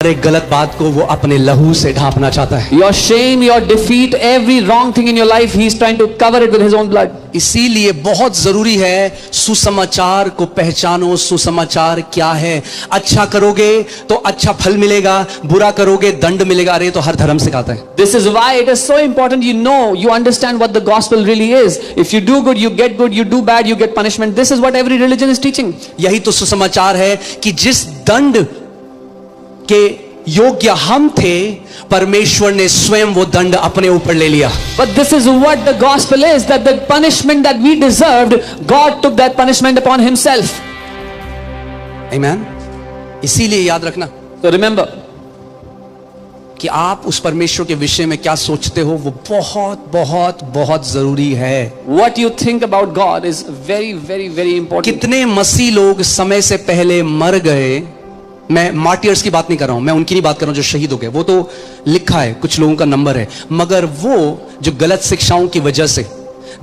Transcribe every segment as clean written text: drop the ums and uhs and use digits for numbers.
हर एक गलत बात को वो अपने लहू से ढांपना चाहता है। Your shame, your defeat, every wrong thing in your life, He is trying to cover it with His own blood. इसीलिए बहुत जरूरी है सुसमाचार को पहचानो। सुसमाचार क्या है? अच्छा करोगे तो अच्छा फल मिलेगा, बुरा करोगे दंड मिलेगा। अरे तो हर धर्म सिखाता है। This is why it is so important you understand what the gospel really is. If you do good, you get good. You do bad, you get punishment. This is what every religion is teaching. यही तो सुसमाचार है कि जिस दंड के योग्य हम थे, परमेश्वर ने स्वयं वो दंड अपने ऊपर ले लिया। But this is what the gospel is, that the punishment that we deserved, God took that punishment upon Himself. Amen? इसीलिए याद रखना So remember, कि आप उस परमेश्वर के विषय में क्या सोचते हो वो बहुत बहुत बहुत जरूरी है। what you think about God is very, very, very important. कितने मसीह लोग समय से पहले मर गए। मैं मार्टियर्स की बात नहीं कर रहा हूं, मैं उनकी नहीं बात कर रहा हूं जो शहीद हो गए। वो तो लिखा है, कुछ लोगों का नंबर है, मगर वो जो गलत शिक्षाओं की वजह से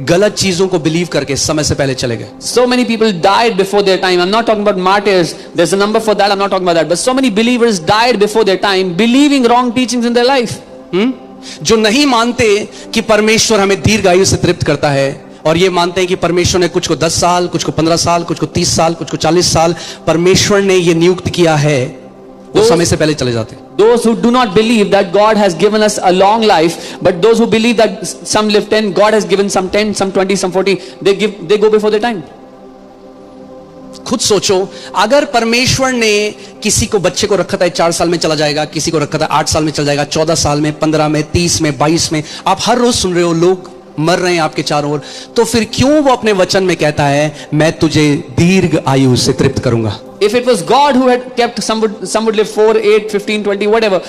गलत चीजों को बिलीव करके समय से पहले चले गए। So many people died before their time. I'm not talking about martyrs. There's a number for that. I'm not talking about that. But so many believers died before their time, believing wrong teachings in their life. जो नहीं मानते कि परमेश्वर हमें दीर्घ आयु से तृप्त करता है, और ये मानते हैं कि परमेश्वर ने कुछ को 10 साल, कुछ को 15 साल, कुछ को 30 साल, कुछ को 40 साल परमेश्वर ने ये नियुक्त किया है, वो समय से पहले चले जाते। Those who do not believe that God has given us a long life, but those who believe that some live 10, God has given some 10, some 20, some 40, they go before their time. खुद सोचो, अगर परमेश्वर ने किसी को बच्चे को रखा था 4 साल में चला जाएगा, किसी को रखा था 8 साल में चला जाएगा, 14 साल में, 15 में, 30 में, 22 में, आप हर रोज सुन रहे हो लोग मर रहे हैं आपके चारों ओर, तो फिर क्यों वो अपने वचन में कहता है मैं तुझे दीर्घ आयु से तृप्त करूंगा? If it was God who had kept some would live 4, 8, 15, 20, whatever,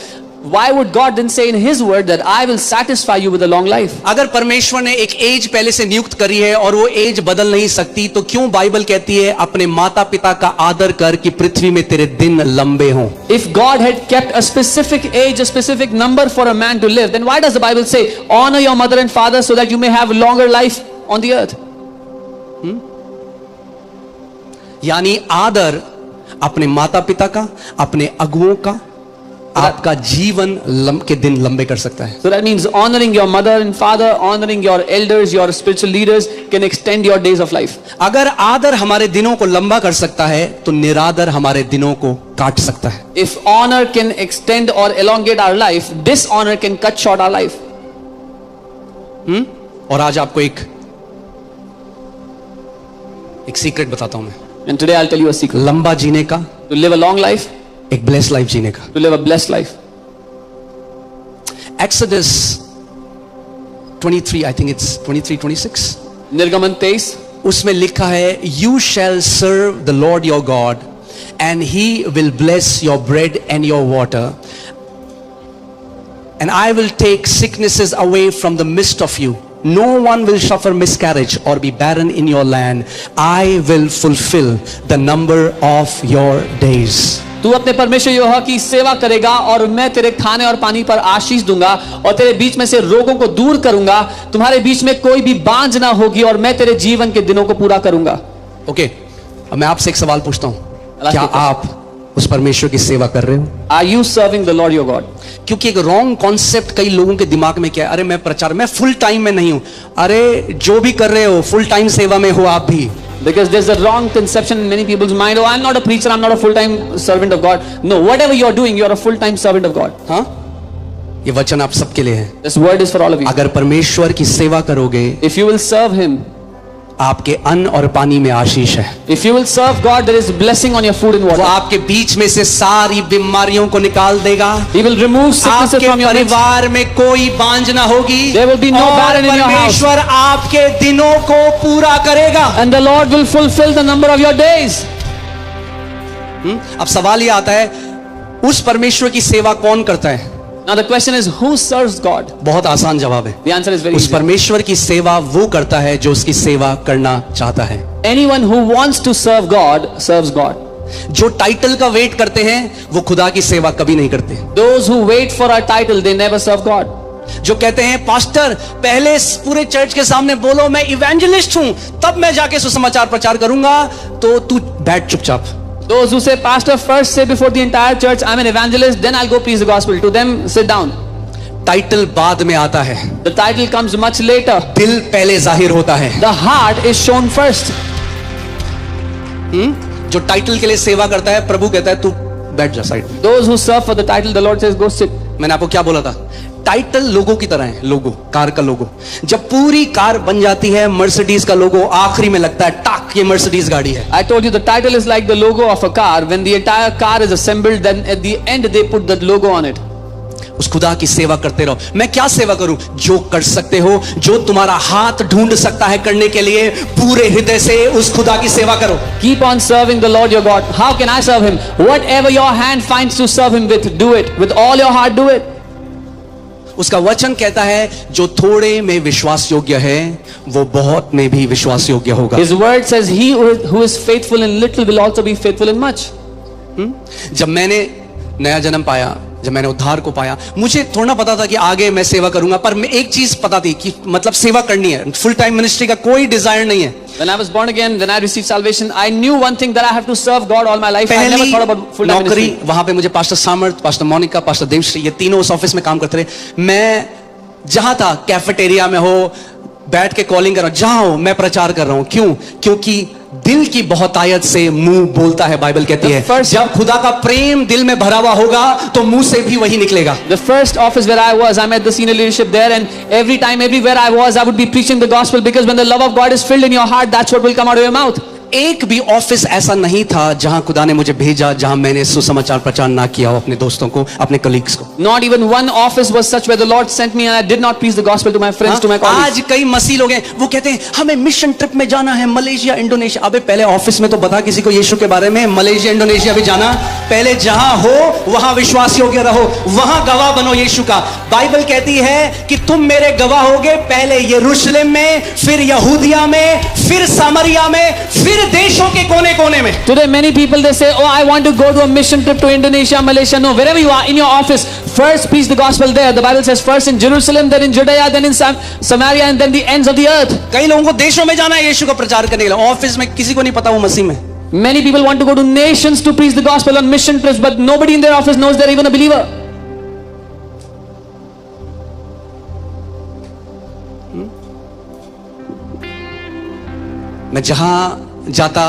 why would God then say in His word that I will satisfy you with a long life? अगर परमेश्वर ने एक एज पहले से नियुक्त करी है और वो एज बदल नहीं सकती, तो क्यों बाइबल कहती है अपने माता पिता का आदर कर कि पृथ्वी में तेरे दिन लंबे हों? If God had kept a specific age, a specific number for a man to live, then why does the Bible say honor your mother and father so that you may have longer life on the earth? यानी आदर अपने माता पिता का, अपने अगुओं का, आपका जीवन के दिन लंबे कर सकता है। So that means honoring your mother and father, honoring your elders, your spiritual leaders can extend your days of life. अगर आदर हमारे दिनों को लंबा कर सकता है, तो निरादर हमारे दिनों को काट सकता है। If honor can extend or elongate our life, dishonor can cut short our life. और आज आपको एक सीक्रेट बताता हूं मैं। And today I'll tell you a secret. लंबा जीने का, To live a long life, एक ब्लेस्ड लाइफ जीने का। to live a blessed life. Exodus 23, I think it's 23, 26. निर्गमन 23, उसमें लिखा है You shall serve the Lord your God and He will bless your bread and your water and I will take sicknesses away from the midst of you. No one will suffer miscarriage or be barren in your land. I will fulfill the number of your days. तू अपने परमेश्वर यहोवा की सेवा करेगा और मैं तेरे खाने और पानी पर आशीष दूंगा और तेरे बीच में से रोगों को दूर करूंगा। तुम्हारे बीच में कोई भी बांझ ना होगी और मैं तेरे जीवन के दिनों को पूरा करूंगा। ओके, अब मैं आपसे एक सवाल पूछता हूं, क्या आप उस परमेश्वर की सेवा कर रहे हो? Are you serving the Lord your God? क्योंकि एक रॉन्ग कॉन्सेप्ट कई लोगों के दिमाग में क्या है, अरे मैं प्रचार, मैं फुल टाइम में नहीं हूं। अरे जो भी कर रहे हो फुल टाइम सेवा में हो आप भी। Because there's a wrong conception in many people's mind. Oh, I'm not a preacher. I'm not a full-time servant of God. No, whatever you're doing, you're a full-time servant of God. हाँ, ये वचन आप सबके लिए है। This word is for all of you. अगर परमेश्वर की सेवा करोगे, If you will serve Him, आपके अन्न और पानी में आशीष है। if you will serve God, there is blessing on your food and वो water. आपके बीच में से सारी बीमारियों को निकाल देगा। He will remove sicknesses आपके from your midst. परिवार में कोई बांझ ना होगी। There will be no और barren in your house. परमेश्वर आपके दिनों को पूरा करेगा। And the Lord will fulfill the number of your days. अब सवाल ये आता है, उस परमेश्वर की सेवा कौन करता है? Now the question is, who serves God? बहुत आसान जवाब है। The answer is very उस easy. परमेश्वर की सेवा वो करता है जो उसकी सेवा करना चाहता है। Anyone who wants to serve God serves God. जो टाइटल का वेट करते हैं वो खुदा की सेवा कभी नहीं करते। Those who wait for a title, they never serve God. जो कहते हैं पास्टर पहले पूरे चर्च के सामने बोलो मैं इवेंजलिस्ट हूं, तब मैं जाके सुसमाचार प्रचार करूंगा, तो तू बैठ चुपचाप। Those who say, Pastor, first say before the entire church, I'm an evangelist, then I'll go preach the gospel. To them, sit down. Title बाद में आता है, The title comes much later. दिल पहले जाहिर होता है। The heart is shown first. जो टाइटल के लिए सेवा करता है, प्रभु कहता है तू बैठ जा साइड में। Those who serve for the title, the Lord says, go sit. मैंने आपको क्या बोला था? टाइटल लोगो की तरह है, लोगो, कार का लोगो। जब पूरी कार बन जाती है, मर्सिडीज का लोगो आखिरी में लगता है, टाक, ये मर्सिडीज गाड़ी है। I told you the title is like the logo of a car. When the entire car is assembled, then at the end they put that logo on it. उस खुदा की सेवा करते रहो। मैं क्या सेवा करूं? जो कर सकते हो, जो तुम्हारा हाथ ढूंढ सकता है करने के लिए, पूरे हृदय से उस खुदा की सेवा करो। Keep on serving the Lord your God. How can I serve Him? Whatever your hand finds to serve Him with, do it. With all your heart, do it. उसका वचन कहता है जो थोड़े में विश्वास योग्य है वो बहुत में भी विश्वास योग्य होगा। His word says, he who is faithful in little will also be faithful in much. जब मैंने नया जन्म पाया, जब मैंने उद्धार को पाया, मुझे थोड़ा पता था कि आगे मैं सेवा करूंगा, पर मैं एक चीज पता थी कि मतलब सेवा करनी है, फुल टाइम मिनिस्ट्री का कोई डिजायर नहीं है। When I was born again, when I received salvation, I knew one thing, that I have to serve God all my life. I never thought about full time नौकरी, ministry. वहां पे मुझे pastor सामर्थ, pastor Monika, pastor Devshri, ये तीनों उस office में काम करते रहे। मैं जहां था, कैफेटेरिया में हो, बैठ के कॉलिंग कर रहा हूं, जहां हो मैं प्रचार कर रहा हूं। क्यों? क्योंकि दिल की बहुतायत से मुंह बोलता है, बाइबल कहती है। जब खुदा का प्रेम दिल में भरा हुआ होगा तो मुंह से भी वही निकलेगा। The first office where I was, I met the senior leadership there, and every time, everywhere I was, I would be preaching the gospel, because when the love of God is filled in your heart, that's what will come out of your mouth. एक भी office ऐसा नहीं था जहां खुदा ने मुझे भेजा जहां मैंने सुसमाचार प्रचार ना किया हो अपने दोस्तों को, अपने कलीग्स को। Not even one office was such where the Lord sent me and I did not preach the gospel to my friends, to my colleagues. आज कई मसीह लोग हैं, वो कहते हैं हमें मिशन ट्रिप में जाना है, मलेशिया, इंडोनेशिया। अबे पहले ऑफिस में तो बता किसी को यीशु के बारे में, मलेशिया, इंडोनेशिया भी जाना। पहले जहां हो वहां विश्वास योग्य रहो, वहां गवाह बनो यीशु का। बाइबल कहती है कि तुम मेरे गवाह होगे, पहले यरूशलेम में, फिर यहूदिया में, फिर सामरिया में, फिर देशों के कोने कोने में। Today many people, they say, oh, I want to go to a mission trip to Indonesia, Malaysia. No, wherever you are in your office, first preach the gospel there. The Bible says first in Jerusalem, then in Judea, then in Samaria, and then the ends of the earth. कई लोगों को देशों में जाना है यीशु का प्रचार करने के लिए, ऑफिस में किसी को नहीं पता वो मसीह में। Many people want to go to nations to preach the gospel on mission trips, but nobody in their office knows they're even a believer. मैं जहां जाता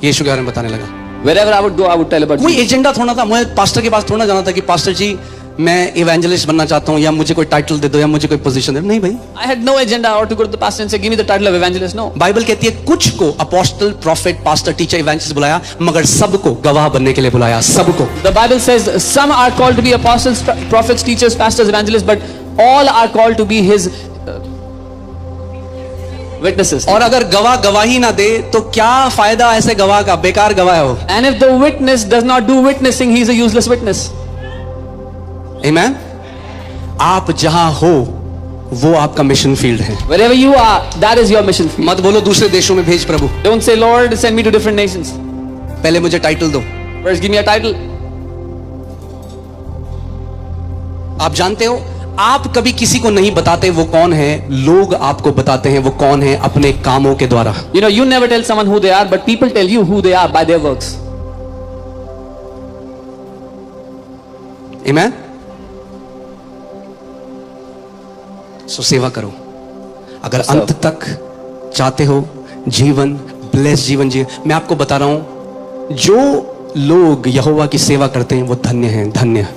यीशु के बारे में बताने लगा। Wherever I would go, I would tell about कोई Jesus. Agenda थोड़ा था, मुझे पास्टर के पास थोड़ा जाना था कि पास्टर जी मैं इवेंजलिस्ट बनना चाहता हूं, या मुझे कोई टाइटल दे दो, या मुझे कोई पोजीशन दे दो। नहीं भाई, I had no agenda or to go to the pastor and say, give me the title of evangelist. No. Bible कहती है कुछ को apostle, profit, pastor, teacher, evangelist बुलाया, मगर सबको गवाह बनने के लिए बुलाया, सबको। The Bible says some are called to be apostles, prophets, teachers, pastors, evangelists, but all are called to be his witnesses. और अगर गवाह गवाही ना दे तो क्या फायदा ऐसे गवाह का, बेकार गवाह हो। And if the witness does not do witnessing, he is a useless witness. आमेन। आप जहां हो वो आपका मिशन फील्ड है। Wherever you are, that is your mission field. मत बोलो दूसरे देशों में भेज प्रभु, Don't say, Lord, send me to different nations. पहले मुझे टाइटल दो। First, give me a title. आप जानते हो, आप कभी किसी को नहीं बताते वो कौन है, लोग आपको बताते हैं वो कौन है अपने कामों के द्वारा। You know, you never tell someone who they are, but people tell you who they are by their works. आमेन। सो सेवा करो। अगर अंत तक चाहते हो जीवन, ब्लेस जीवन जिए, मैं आपको बता रहा हूं, जो लोग यहोवा की सेवा करते हैं वो धन्य हैं, धन्य।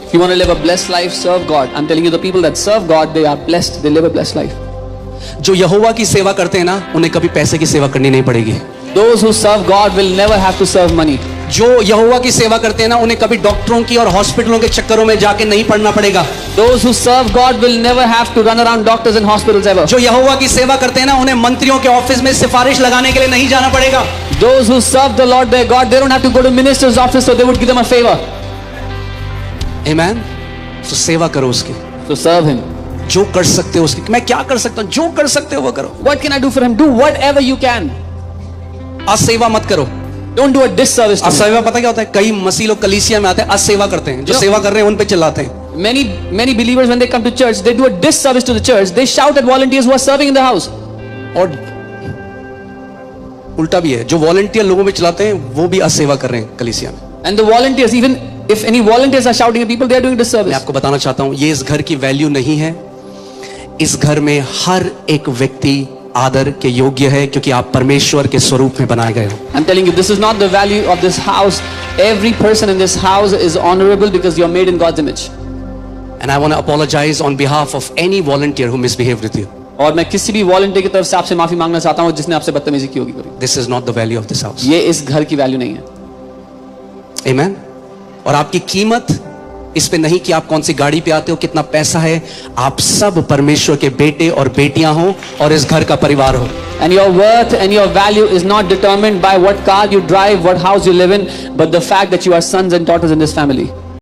If you want to live a blessed life, serve God. I'm telling you, the people that serve God, they are blessed. They live a blessed life. जो यहोवा की सेवा करते हैं ना, उन्हें कभी पैसे की सेवा करनी नहीं पड़ेगी। Those who serve God will never have to serve money. जो यहोवा की सेवा करते हैं ना, उन्हें कभी डॉक्टरों की और हॉस्पिटलों के चक्करों में जाके नहीं पड़ना पड़ेगा। Those who serve God will never have to run around doctors and hospitals ever. जो यहोवा की सेवा करते हैं ना, उन्हें मंत्रियों के ऑफिस में सिफारिश लगाने के लिए नहीं जाना पड़ेगा। Those who serve the Lord their God, they don't have to go to minister's office so they would give them a favor. आमेन। तो सेवा करो उसकी, So serve Him. जो कर सकते हो उसकी। मैं क्या कर सकता हूं? जो कर सकते हो वो करो। What can I do for Him? Do whatever you can. असेवा मत करो। Don't do a disservice to Him. असेवा पता क्या होता है? कई मसीह लोग कलीसिया में आते हैं, असेवा करते हैं, जो सेवा कर रहे हैं उन पे चिल्लाते हैं। Many believers, when they come to church, they do a disservice to the church. They shout at volunteers who are serving in the house. और उल्टा भी है, जो वॉलंटियर लोगों में चलाते हैं वो भी असेवा कर रहे हैं कलीसिया में। And the volunteers, even if any volunteers are shouting at people, they are doing मैं disservice. आपको बताना चाहता हूं, ये इस घर की वैल्यू नहीं है। इस घर में हर एक व्यक्ति आदर के योग्य है, क्योंकि आप परमेश्वर के स्वरूप में बनाए गए हो। I'm telling you, this is not the value of this house. Every person in this house is honorable because you are made in God's image. And I want to apologize on behalf of any volunteer who misbehaved with you. और मैं किसी भी volunteer की तरफ से आपसे माफी मांगना चाहता हूं जिसने आपसे बदतमीजी की होगी कभी। This is not the value of this house. ये इस घर की वैल्यू नहीं है। Amen. और आपकी कीमत इस पे नहीं कि आप कौन सी गाड़ी पे आते हो, कितना पैसा है। आप सब परमेश्वर के बेटे और बेटियां हो और इस घर का परिवार हो। And your worth and your value is not determined by what car you drive, what house you live in, but the fact that you are sons and daughters in this family.